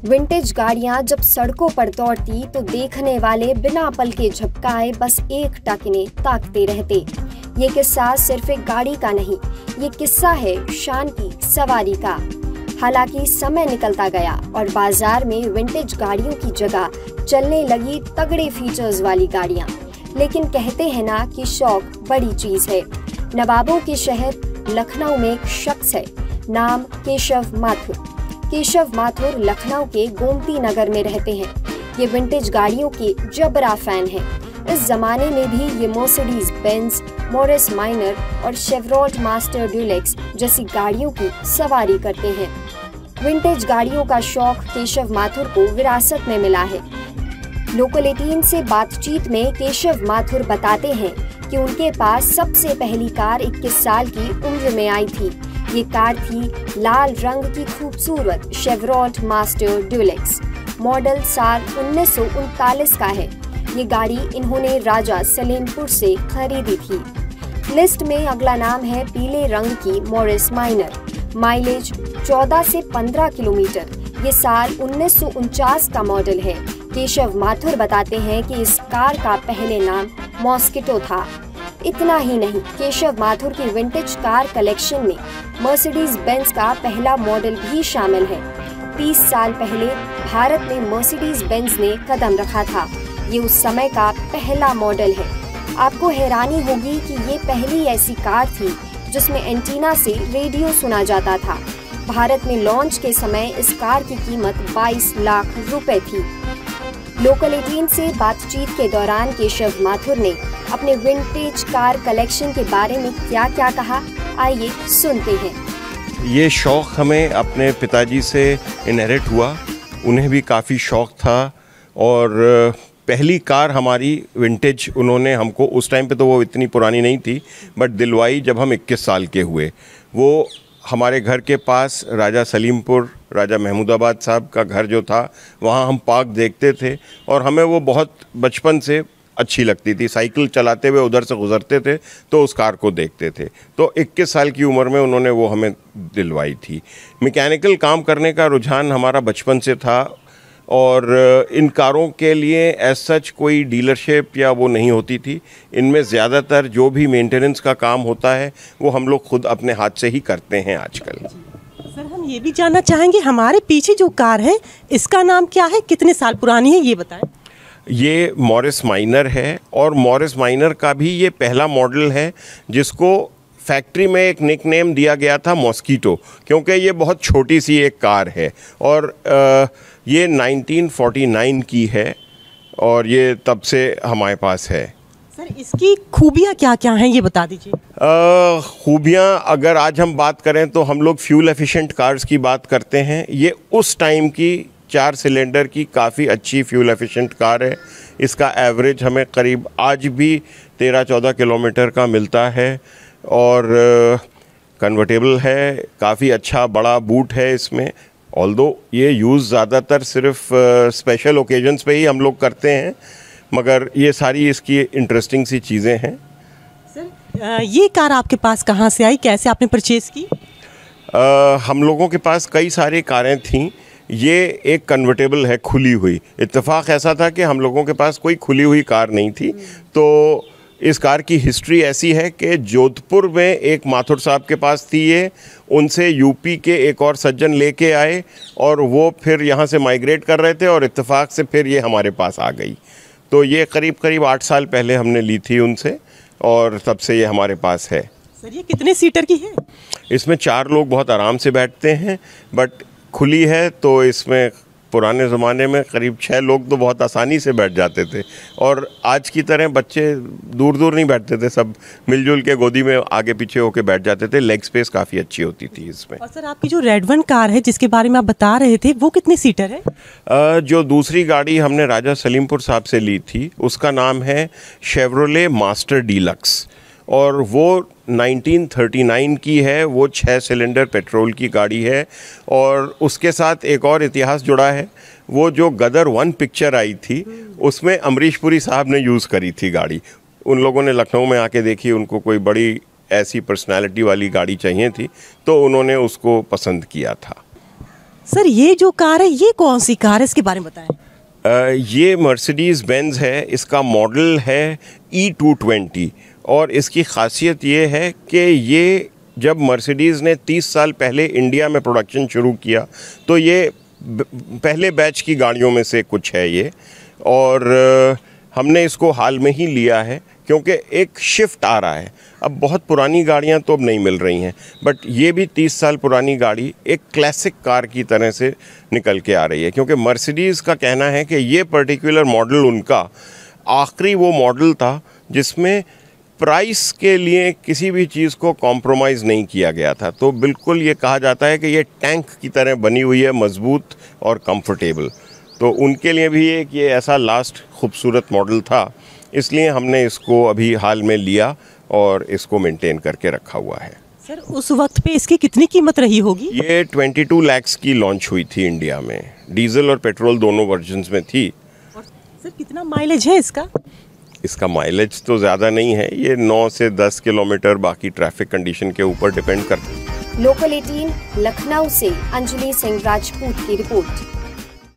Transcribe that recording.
Vintage गाड़ियां जब सड़कों पर दौड़ती तो देखने वाले बिना पल के झपकाए बस एक टकने ताकते रहते। ये किस्सा सिर्फ एक गाड़ी का नहीं, ये किस्सा है शान की सवारी का। हालांकि समय निकलता गया और बाजार में विंटेज गाड़ियों की जगह चलने लगी तगड़े फीचर्स वाली गाड़ियां। लेकिन कहते हैं ना कि शौक बड़ी चीज है। नवाबों के शहर लखनऊ में एक शख्स है, नाम केशव माथुर। केशव माथुर लखनऊ के गोमती नगर में रहते हैं। ये विंटेज गाड़ियों के जबरा फैन हैं। इस जमाने में भी ये मर्सिडीज बेंज, मॉरिस माइनर और शेवरोलेट मास्टर डीलक्स जैसी गाड़ियों की सवारी करते हैं। विंटेज गाड़ियों का शौक केशव माथुर को विरासत में मिला है। लोकल 18 से बातचीत में केशव माथुर बताते हैं कि उनके पास सबसे पहली कार 21 साल की उम्र में आई थी। ये कार थी लाल रंग की खूबसूरत शेवरोलेट मास्टर डीलक्स। मॉडल साल 1939 का है। ये गाड़ी इन्होंने राजा सलीमपुर से खरीदी थी। लिस्ट में अगला नाम है पीले रंग की मॉरिस माइनर। माइलेज 14 से 15 किलोमीटर। ये साल 1949 का मॉडल है। केशव माथुर बताते हैं कि इस कार का पहले नाम मॉस्किटो था। इतना ही नहीं, केशव माथुर की विंटेज कार कलेक्शन में मर्सिडीज बेंज का पहला मॉडल भी शामिल है। 30 साल पहले भारत में मर्सिडीज बेंज ने कदम रखा था। ये उस समय का पहला मॉडल है। आपको हैरानी होगी कि ये पहली ऐसी कार थी जिसमें एंटीना से रेडियो सुना जाता था। भारत में लॉन्च के समय इस कार की कीमत 22 लाख रुपए थी। लोकल 18 से बातचीत के दौरान केशव माथुर ने अपने विंटेज कार कलेक्शन के बारे में क्या क्या कहा, आइए सुनते हैं। ये शौक़ हमें अपने पिताजी से इनहेरिट हुआ। उन्हें भी काफ़ी शौक़ था और पहली कार हमारी विंटेज उन्होंने हमको, उस टाइम पे तो वो इतनी पुरानी नहीं थी, बट दिलवाई जब हम 21 साल के हुए। वो हमारे घर के पास राजा सलीमपुर, राजा महमूदाबाद साहब का घर जो था, वहाँ हम पार्क देखते थे और हमें वो बहुत बचपन से अच्छी लगती थी। साइकिल चलाते हुए उधर से गुजरते थे तो उस कार को देखते थे। तो 21 साल की उम्र में उन्होंने वो हमें दिलवाई थी। मैकेनिकल काम करने का रुझान हमारा बचपन से था और इन कारों के लिए एज सच कोई डीलरशिप या वो नहीं होती थी। इनमें ज़्यादातर जो भी मेंटेनेंस का काम होता है वो हम लोग खुद अपने हाथ से ही करते हैं आजकल। सर, हम ये भी जानना चाहेंगे, हमारे पीछे जो कार है इसका नाम क्या है, कितने साल पुरानी है, ये बताएं। ये मॉरिस माइनर है और मॉरिस माइनर का भी ये पहला मॉडल है जिसको फैक्ट्री में एक निकनेम दिया गया था मॉस्किटो, क्योंकि ये बहुत छोटी सी एक कार है और ये 1949 की है और ये तब से हमारे पास है। सर, इसकी खूबियाँ क्या क्या हैं, ये बता दीजिए। खूबियाँ अगर आज हम बात करें तो हम लोग फ्यूल एफिशिएंट कार्स की बात करते हैं। ये उस टाइम की 4 सिलेंडर की काफ़ी अच्छी फ्यूल एफिशिएंट कार है। इसका एवरेज हमें करीब आज भी 13-14 किलोमीटर का मिलता है और कन्वर्टेबल है। काफ़ी अच्छा बड़ा बूट है इसमें। ऑल्दो ये यूज़ ज़्यादातर सिर्फ स्पेशल ओकेजन्स पे ही हम लोग करते हैं, मगर ये सारी इसकी इंटरेस्टिंग सी चीज़ें हैं। सर, ये कार आपके पास कहाँ से आई, कैसे आपने परचेज़ की? हम लोगों के पास कई सारी कारें थीं। ये एक कन्वर्टेबल है, खुली हुई। इत्तेफाक ऐसा था कि हम लोगों के पास कोई खुली हुई कार नहीं थी। तो इस कार की हिस्ट्री ऐसी है कि जोधपुर में एक माथुर साहब के पास थी ये, उनसे यूपी के एक और सज्जन लेके आए और वो फिर यहाँ से माइग्रेट कर रहे थे और इत्तेफाक से फिर ये हमारे पास आ गई। तो ये करीब 8 साल पहले हमने ली थी उनसे और तब से ये हमारे पास है। सर, ये कितने सीटर की है? इसमें 4 लोग बहुत आराम से बैठते हैं, बट खुली है तो इसमें पुराने ज़माने में करीब 6 लोग तो बहुत आसानी से बैठ जाते थे और आज की तरह बच्चे दूर दूर नहीं बैठते थे, सब मिलजुल के गोदी में आगे पीछे होके बैठ जाते थे। लेग स्पेस काफ़ी अच्छी होती थी इसमें। और सर, आपकी जो रेड वन कार है जिसके बारे में आप बता रहे थे, वो कितनी सीटर है? जो दूसरी गाड़ी हमने राजा सलीमपुर साहब से ली थी उसका नाम है शेवरोलेट मास्टर डीलक्स और वो 1939 की है। वो 6 सिलेंडर पेट्रोल की गाड़ी है और उसके साथ एक और इतिहास जुड़ा है। वो जो गदर 1 पिक्चर आई थी उसमें अमरीश पुरी साहब ने यूज़ करी थी गाड़ी। उन लोगों ने लखनऊ में आके देखी, उनको कोई बड़ी ऐसी पर्सनालिटी वाली गाड़ी चाहिए थी तो उन्होंने उसको पसंद किया था। सर ये जो कार है ये कौन सी कार है, इसके बारे में बताएं। ये मर्सिडीज़ बेंज है, इसका मॉडल है E220 और इसकी खासियत ये है कि ये जब मर्सिडीज़ ने 30 साल पहले इंडिया में प्रोडक्शन शुरू किया तो ये पहले बैच की गाड़ियों में से कुछ है ये, और हमने इसको हाल में ही लिया है क्योंकि एक शिफ्ट आ रहा है। अब बहुत पुरानी गाड़ियां तो अब नहीं मिल रही हैं, बट ये भी 30 साल पुरानी गाड़ी एक क्लासिक कार की तरह से निकल के आ रही है, क्योंकि मर्सिडीज़ का कहना है कि ये पर्टिकुलर मॉडल उनका आखिरी वो मॉडल था जिसमें प्राइस के लिए किसी भी चीज़ को कॉम्प्रोमाइज़ नहीं किया गया था। तो बिल्कुल ये कहा जाता है कि ये टैंक की तरह बनी हुई है, मजबूत और कंफर्टेबल। तो उनके लिए भी एक ये ऐसा लास्ट खूबसूरत मॉडल था, इसलिए हमने इसको अभी हाल में लिया और इसको मेंटेन करके रखा हुआ है। सर उस वक्त पे इसकी कितनी कीमत रही होगी? ये 22 लाख की लॉन्च हुई थी इंडिया में, डीजल और पेट्रोल दोनों वर्जन्स में थी। और सर कितना माइलेज है इसका? इसका माइलेज तो ज़्यादा नहीं है, ये 9 से 10 किलोमीटर, बाकी ट्रैफिक कंडीशन के ऊपर डिपेंड करता है। लोकल 18 लखनऊ से अंजलि सिंह राजपूत की रिपोर्ट।